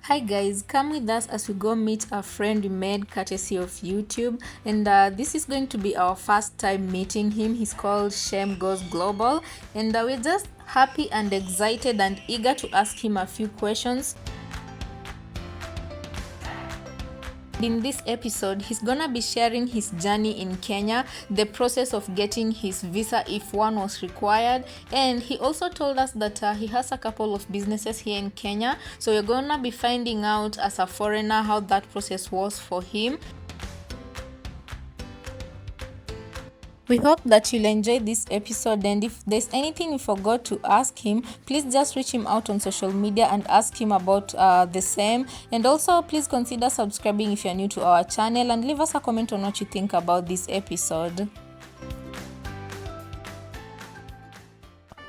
Hi guys, come with us as we go meet a friend we made courtesy of YouTube, and this is going to be our first time meeting him. He's called Shem Goes Global, and we're just happy and excited and eager to ask him a few questions. In this episode, he's gonna be sharing his journey in Kenya, the process of getting his visa if one was required, and he also told us that he has a couple of businesses here in Kenya, so we're gonna be finding out as a foreigner how that process was for him. We hope that you'll enjoy this episode, and if there's anything we forgot to ask him, please just reach him out on social media and ask him about the same. And also please consider subscribing if you're new to our channel, and leave us a comment on what you think about this episode.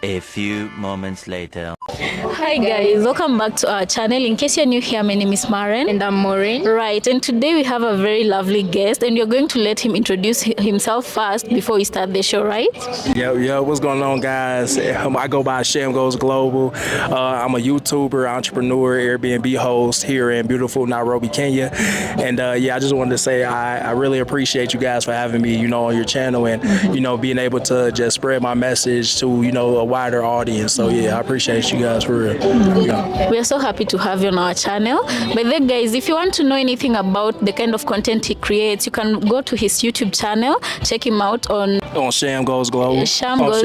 A few moments later. Hi guys, welcome back to our channel. In case you're new here, my name is Maren. And I'm Maureen. Right, and today we have a very lovely guest, and you're going to let him introduce himself first before we start the show, right? Yo, what's going on, guys? I go by Shem Goes Global. I'm a YouTuber, entrepreneur, Airbnb host here in beautiful Nairobi, Kenya. And I just wanted to say I really appreciate you guys for having me, on your channel, and, being able to just spread my message to, a wider audience. So I appreciate you guys for real. We are so happy to have you on our channel. But then guys, if you want to know anything about the kind of content he creates, you can go to his YouTube channel, check him out on Shem Goes Global. Shem Goes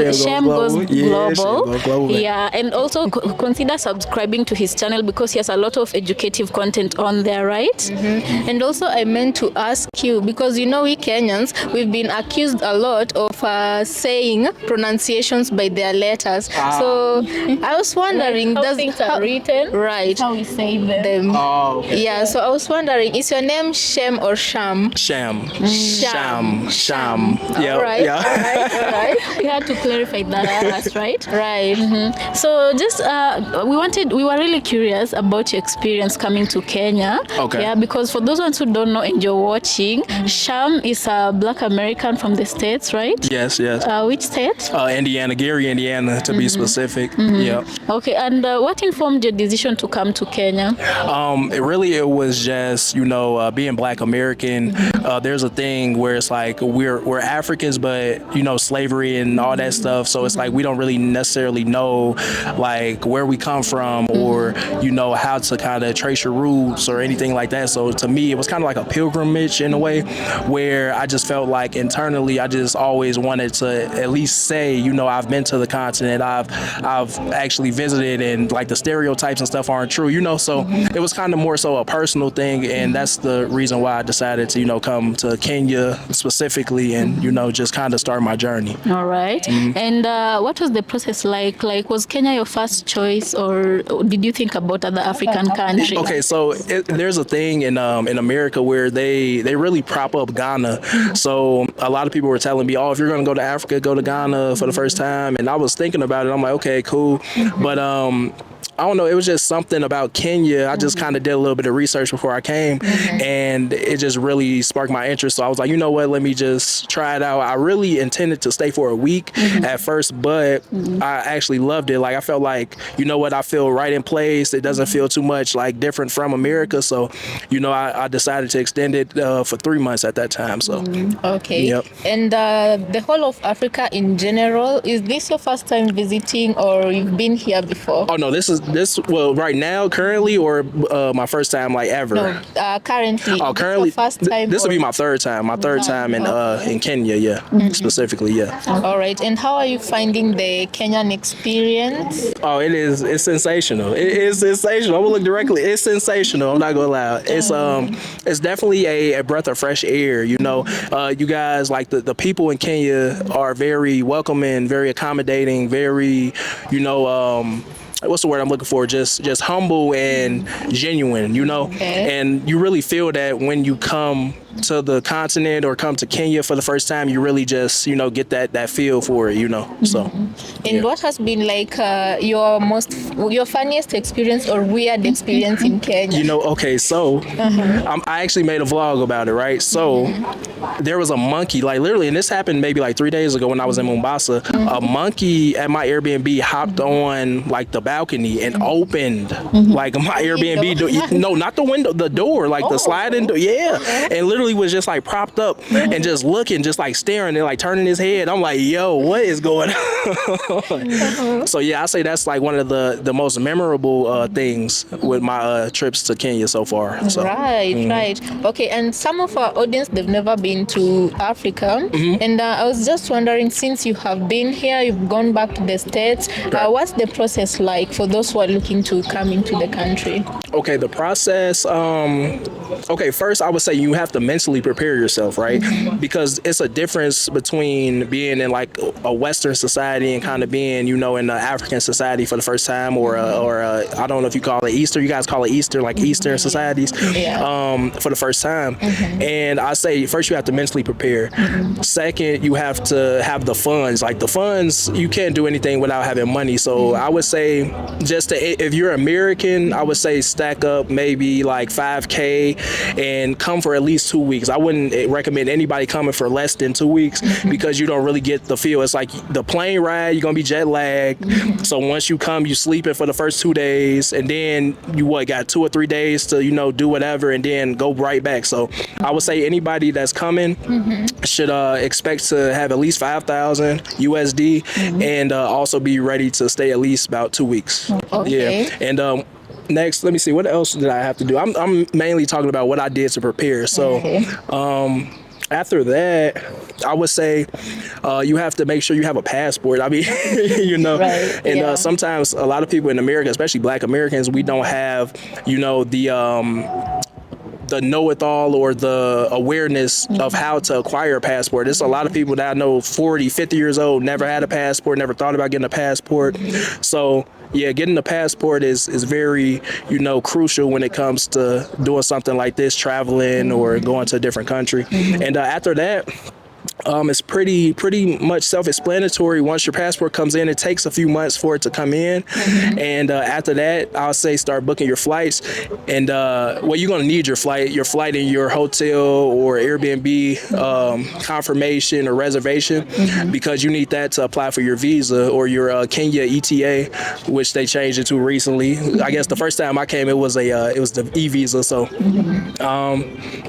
Global. Yeah, and also consider subscribing to his channel because he has a lot of educative content on there, right? Mm-hmm. And also I meant to ask you, because we Kenyans, we've been accused a lot of saying pronunciations by their letters. So I was wondering, how things are written, right? How we say them. Oh, okay. Yeah, so I was wondering, is your name Shem or Sham? Sham. Yeah. All right. We had to clarify that first, right? Right. Mm-hmm. So just we were really curious about your experience coming to Kenya. Okay. Yeah, because for those ones who don't know and you're watching, Sham is a Black American from the States, right? Yes. Which state? Indiana, Gary, Indiana, to be specific. Yeah. Okay, and what informed your decision to come to Kenya? It was just, being Black American. There's a thing where it's like we're Africans, but slavery and all that stuff. So it's like we don't really necessarily know like where we come from or how to kind of trace your roots or anything like that. So to me, it was kind of like a pilgrimage in a way, where I just felt like internally I just always wanted to at least say, I've been to the continent, I've actually visited, and like the stereotypes and stuff aren't true, So it was kind of more so a personal thing, and that's the reason why I decided to come to Kenya specifically and just kind of start my journey. All right. And what was the process like? Like, was Kenya your first choice, or did you think about other African countries? Okay, so there's a thing in America where they really prop up Ghana. So a lot of people were telling me, oh, if you're going to go to Africa, go to Ghana for the first time. And I was thinking about it. I'm like, okay, cool. But I don't know, it was just something about Kenya. I just kind of did a little bit of research before I came, and it just really sparked my interest. So I was like, you know what, let me just try it out. I really intended to stay for a week at first, but I actually loved it. Like, I felt like, I feel right in place. It doesn't feel too much like different from America. So, I decided to extend it for 3 months at that time. So, okay. Yep. And the whole of Africa in general, is this your first time visiting, or you've been here before? Oh no, right now, currently, or my first time like ever? No, currently. Oh, currently, first time. This will be my third time. My third time in Kenya, specifically, yeah. All right. And how are you finding the Kenyan experience? Oh, it's sensational. It is sensational. I'm gonna look directly. It's sensational. I'm not gonna lie. It's definitely a breath of fresh air. You guys, like the people in Kenya are very welcoming, very accommodating, very, what's the word I'm looking for? Just humble and genuine, Okay. And you really feel that when you come to the continent or come to Kenya for the first time, you really just, get that feel for it, So. And what has been like your funniest experience or weird experience in Kenya? Okay, so I actually made a vlog about it, right? So there was a monkey, like literally, and this happened maybe like 3 days ago when I was in Mombasa. A monkey at my Airbnb hopped on like the balcony and opened like my Airbnb door. No, not the window, the door, like the sliding door. Yeah, and literally was just like propped up and just looking, just like staring and like turning his head. I'm like, yo, what is going on? So yeah, I say that's like one of the most memorable things with my trips to Kenya so far. So. Right. Okay, and some of our audience, they've never been to Africa, and I was just wondering, since you have been here, you've gone back to the States, what's the process like for those who are looking to come into the country? Okay, the process, first I would say you have to mentally prepare yourself, right? Because it's a difference between being in like a Western society and kind of being, in the African society for the first time, or I don't know if you call it Easter, you guys call it Easter, like Eastern societies, for the first time. And I say, first you have to mentally prepare. Second, you have to have the funds. Like the funds, you can't do anything without having money. So I would say if you're American, I would say stack up maybe like $5,000 and come for at least 2 weeks. I wouldn't recommend anybody coming for less than 2 weeks because you don't really get the feel. It's like the plane ride, you're gonna be jet lagged. So once you come, you sleeping for the first 2 days, and then you got 2 or 3 days to do whatever, and then go right back. So I would say anybody that's coming should expect to have at least 5,000 USD and also be ready to stay at least about 2 weeks. Okay. Yeah, and next, let me see, what else did I have to do? I'm mainly talking about what I did to prepare. So after that, I would say you have to make sure you have a passport. I mean, Right, and sometimes a lot of people in America, especially Black Americans, we don't have, the know-it-all or the awareness of how to acquire a passport. There's a lot of people that I know 40, 50 years old, never had a passport, never thought about getting a passport. So yeah, getting a passport is very, crucial when it comes to doing something like this, traveling or going to a different country. And after that, it's pretty much self-explanatory. Once your passport comes in, it takes a few months for it to come in. And after that, I'll say start booking your flights. And you're going to need your flight and your hotel or Airbnb confirmation or reservation, because you need that to apply for your visa or your Kenya ETA, which they changed it to recently. I guess the first time I came, it was the e-visa. So,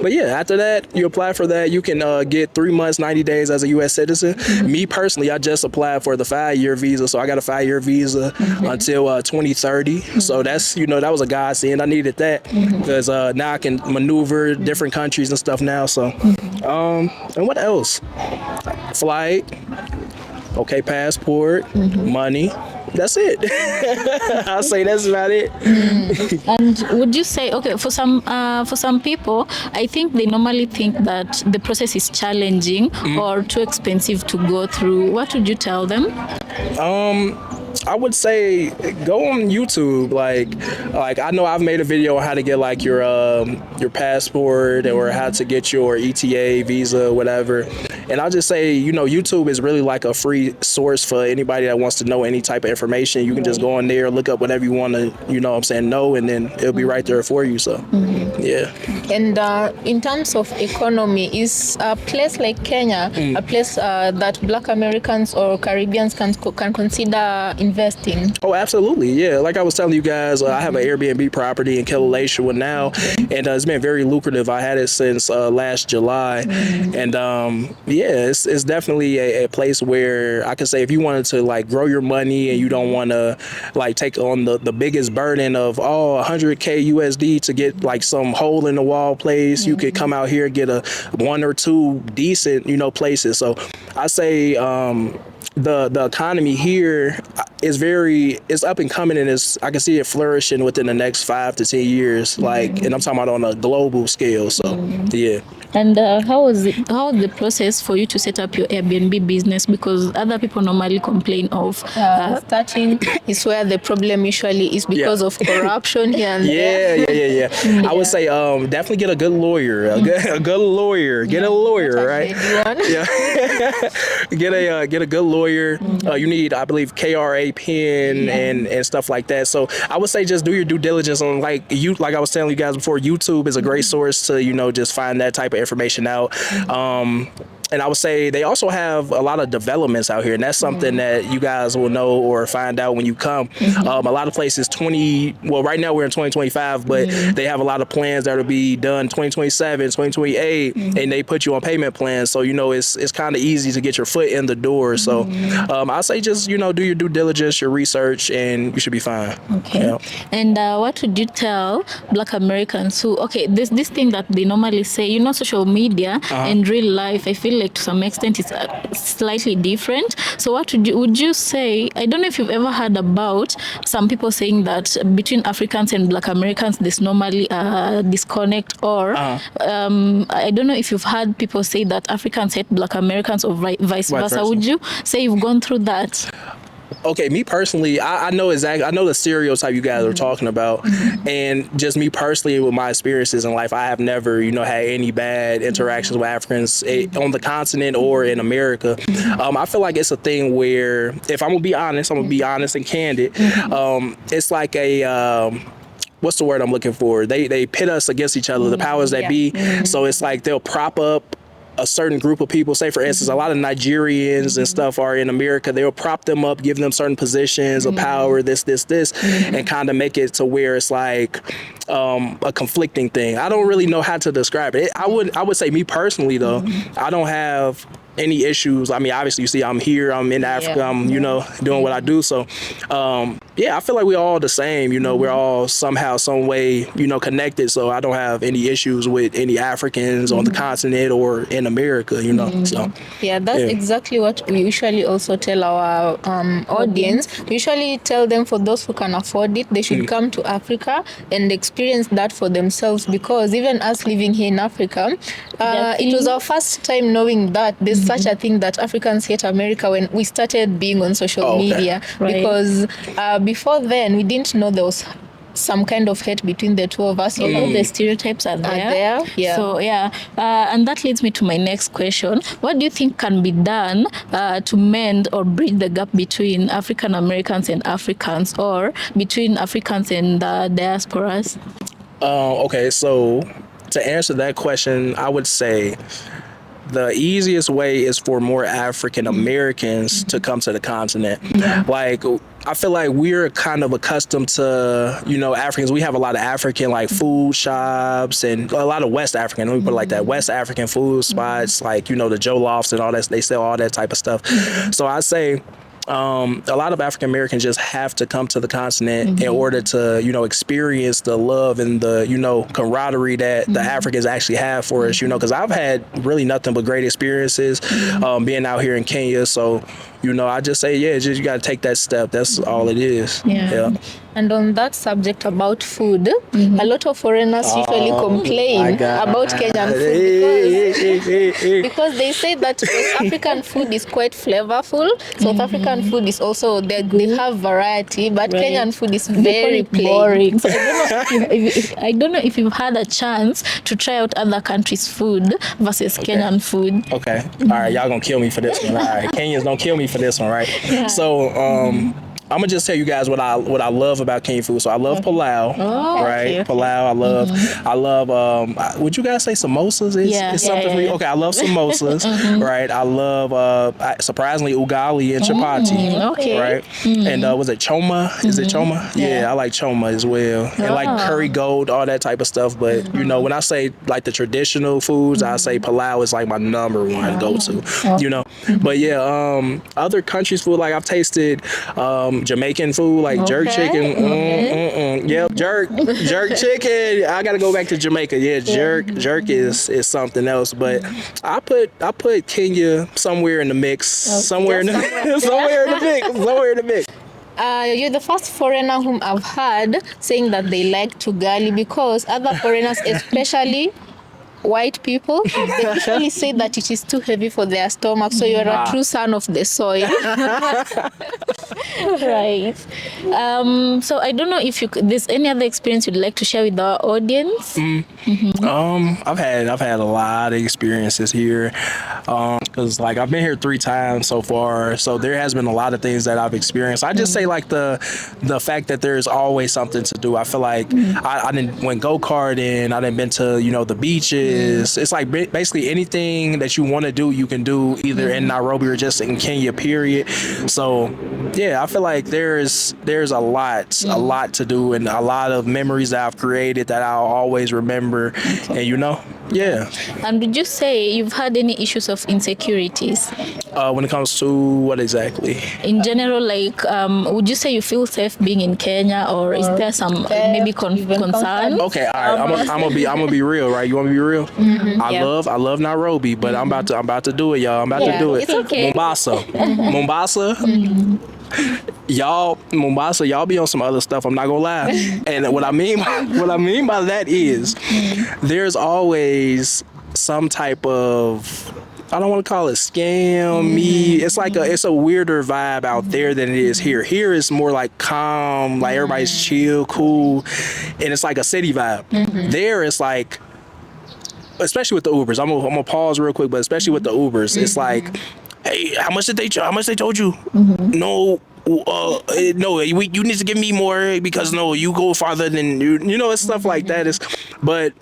but yeah, after that, you apply for that. You can get 3 months, 90 days as a U.S. citizen. Me personally, I just applied for the 5-year visa, so I got a 5-year visa until 2030. So that's that was a godsend. I needed that because now I can maneuver different countries and stuff now. So, and what else? Flight, okay, passport, money. That's it. I'll say that's about it. And would you say, okay, for some people, I think they normally think that the process is challenging or too expensive to go through. What would you tell them? I would say go on YouTube. Like I know I've made a video on how to get like your passport or how to get your ETA, visa, whatever. And I'll just say, YouTube is really like a free source for anybody that wants to know any type of information. You can just go on there, look up whatever you want to, know, and then it'll be right there for you. So, yeah. And in terms of economy, is a place like Kenya a place that Black Americans or Caribbeans can consider investing? Oh, absolutely. Yeah. Like I was telling you guys, I have an Airbnb property in Kilauea now, and it's been very lucrative. I had it since last July. And it's definitely a place where I can say if you wanted to like grow your money and you don't want to like take on the biggest burden of 100K USD to get like some hole in the wall place, you could come out here and get 1 or 2 decent, places. So I say the economy here is up and coming, and I can see it flourishing within the next 5 to 10 years. And I'm talking about on a global scale. So yeah. And how was the process for you to set up your Airbnb business? Because other people normally complain of Starting is where the problem usually is because of corruption here and there. Yeah. I would say definitely get a good lawyer. A good lawyer. Get a lawyer, right? Yeah. Get a good lawyer. You need, I believe, KRA pin and stuff like that. So I would say just do your due diligence on like I was telling you guys before, YouTube is a great source to, just find that type of information out. And I would say they also have a lot of developments out here, and that's something that you guys will know or find out when you come. A lot of places right now we're in 2025, but they have a lot of plans that will be done 2027, 2028, and they put you on payment plans. So, it's kind of easy to get your foot in the door. So I say just, do your due diligence, your research, and you should be fine. Okay. Yeah. And what would you tell Black Americans who, this thing that they normally say, social media and real life, I feel like to some extent it's slightly different. So what would you say? I don't know if you've ever heard about some people saying that between Africans and Black Americans there's normally a disconnect, or I don't know if you've heard people say that Africans hate Black Americans or vice versa. Would you say you've gone through that? Okay, me personally, I know the stereotype you guys are talking about, and just me personally with my experiences in life, I have never, had any bad interactions with Africans on the continent or in America. I feel like it's a thing where, if I'm gonna be honest and candid. It's like what's the word I'm looking for? They pit us against each other, the powers that be. So it's like they'll prop up a certain group of people. Say, for instance, a lot of Nigerians and stuff are in America. They'll prop them up, give them certain positions of power, this, and kind of make it to where it's like a conflicting thing. I don't really know how to describe it. I would say, me personally, though, I don't have any issues. I mean, obviously, you see, I'm here, I'm in Africa, I'm, doing what I do. So, I feel like we're all the same, we're all somehow, some way, connected. So I don't have any issues with any Africans on the continent or in America, so. Yeah, that's exactly what we usually also tell our audience. We usually tell them, for those who can afford it, they should come to Africa and experience that for themselves, because even us living here in Africa, it was our first time knowing that there's such a thing that Africans hate America when we started being on social media. Right. Because before then, we didn't know there was some kind of hate between the two of us. All the stereotypes are there. Yeah. So and that leads me to my next question. What do you think can be done to mend or bridge the gap between African Americans and Africans, or between Africans and diasporas? Okay, so to answer that question, I would say the easiest way is for more African Americans to come to the continent. Like, I feel like we're kind of accustomed to, Africans. We have a lot of African food shops and a lot of West African, let me put it like that, West African food spots, like, the Joe Lofts and all that. They sell all that type of stuff. So I say, a lot of African Americans just have to come to the continent in order to, experience the love and the, camaraderie that the Africans actually have for us, because I've had really nothing but great experiences being out here in Kenya. So, I just say, you got to take that step. That's all it is. Yeah. And on that subject about food, a lot of foreigners usually complain about Kenyan food because they say that West African food is quite flavorful. South African food is also, they have variety, but Kenyan food is very plain. Boring. So I don't know if you've had a chance to try out other countries' food versus Kenyan food. Okay. All right, y'all gonna kill me for this one. All right, Kenyans don't kill me for this one, right? Yeah. So, I'm gonna just tell you guys what I love about Kenyan food. So I love palau, right? Okay. Palau, I love. Would you guys say samosas? Is something for you? Okay, I love samosas, right? I love surprisingly ugali and chapati, right? And was it choma? Is it choma? Yeah, I like choma as well, and like curry goat, all that type of stuff. But when I say like the traditional foods, I say palau is like my number one go-to. But other countries' food, like I've tasted. Jamaican food, like jerk chicken. Yep, jerk chicken. I gotta go back to Jamaica. Yeah, jerk is something else. But I put Kenya somewhere in the mix. Somewhere in the mix. You're the first foreigner whom I've heard saying that they like ugali, because other foreigners, especially white people, they usually say that it is too heavy for their stomach. So you're a true son of the soil. Right. So I don't know if there's any other experience you'd like to share with our audience. I've had a lot of experiences here, because like I've been here 3 times so far, so there has been a lot of things that I've experienced. I just say like the fact that there's always something to do. I feel like I didn't went go-karting, I didn't been to the beaches. It's like basically anything that you want to do, you can do either in Nairobi or just in Kenya, period. So yeah, I feel like there's a lot to do, and a lot of memories that I've created that I'll always remember. And yeah. And would you say you've had any issues of insecurities? When it comes to what exactly? In general, like, would you say you feel safe being in Kenya, or is there some maybe concern? Okay, all right. I'm gonna be real, right? You want me to be real? I love Nairobi, but I'm about to do it, y'all. I'm about to do it. It's okay. Mombasa. Mombasa, y'all be on some other stuff. I'm not gonna lie. And what I mean by that is, there's always some type of, I don't want to call it scam. It's a weirder vibe out there than it is here. Here it's more like calm, like everybody's chill, cool, and it's like a city vibe. There it's like, especially with the Ubers. I'm gonna pause real quick, but especially with the Ubers, it's like, hey, how much they told you? No. No, you need to give me more because you go farther than it's stuff like that. But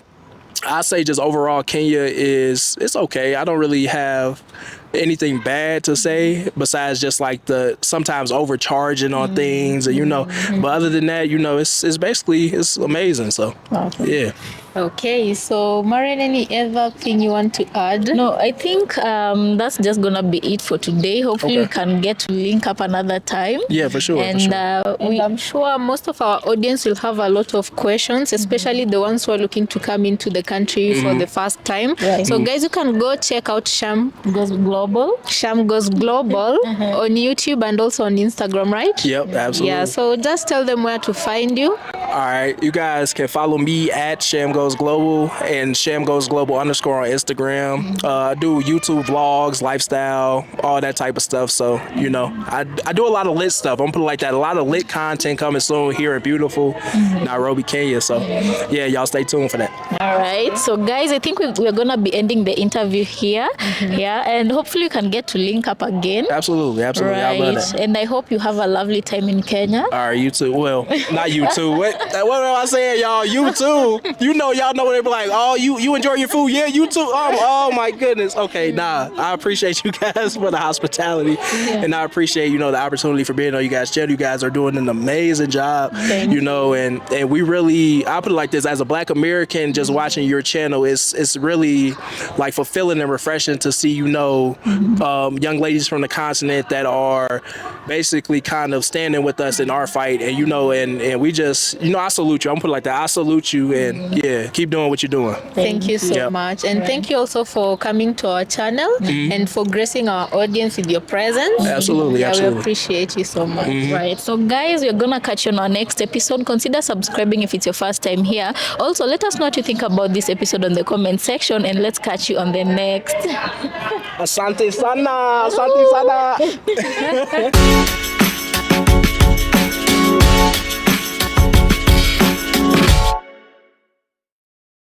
I say just overall, Kenya it's okay. I don't really have anything bad to say besides just like the sometimes overcharging on things, and but other than that, it's basically it's amazing. So yeah. Okay, so Marian, any other thing you want to add? No, I think that's just gonna be it for today. Hopefully we can get to link up another time. Yeah, for sure. And I'm sure most of our audience will have a lot of questions, especially the ones who are looking to come into the country for the first time. Right. So guys, you can go check out Sham Goes Global on YouTube and also on Instagram, right? Yep, absolutely. Yeah, so just tell them where to find you. All right, you guys can follow me at Sham Goes Global and Sham Goes Global _ on Instagram. I do YouTube vlogs, lifestyle, all that type of stuff. So I do a lot of lit stuff. I'm gonna put it like that. A lot of lit content coming soon here in beautiful Nairobi, Kenya. So yeah, y'all stay tuned for that. All right. So guys, I think we're gonna be ending the interview here. Yeah, and hopefully you can get to link up again. Absolutely. Right. I love that. And I hope you have a lovely time in Kenya. All right, you too. Well, not you too. What am I saying, y'all? You too. Y'all know they be like, oh, you enjoy your food? Yeah, you too. Oh my goodness. Okay, I appreciate you guys for the hospitality, and I appreciate the opportunity for being on you guys' channel. You guys are doing an amazing job. And we really, I put it like this, as a Black American, just watching your channel, it's really like fulfilling and refreshing to see young ladies from the continent that are basically kind of standing with us in our fight, and and we just I salute you. I'm gonna put it like that. I salute you, and yeah, keep doing what you're doing. Thank you so much, and thank you also for coming to our channel and for gracing our audience with your presence. Absolutely. We appreciate you so much. Right. So guys, we're gonna catch you on our next episode. Consider subscribing if it's your first time here. Also, let us know what you think about this episode on the comment section, and let's catch you on the next. Asante sana.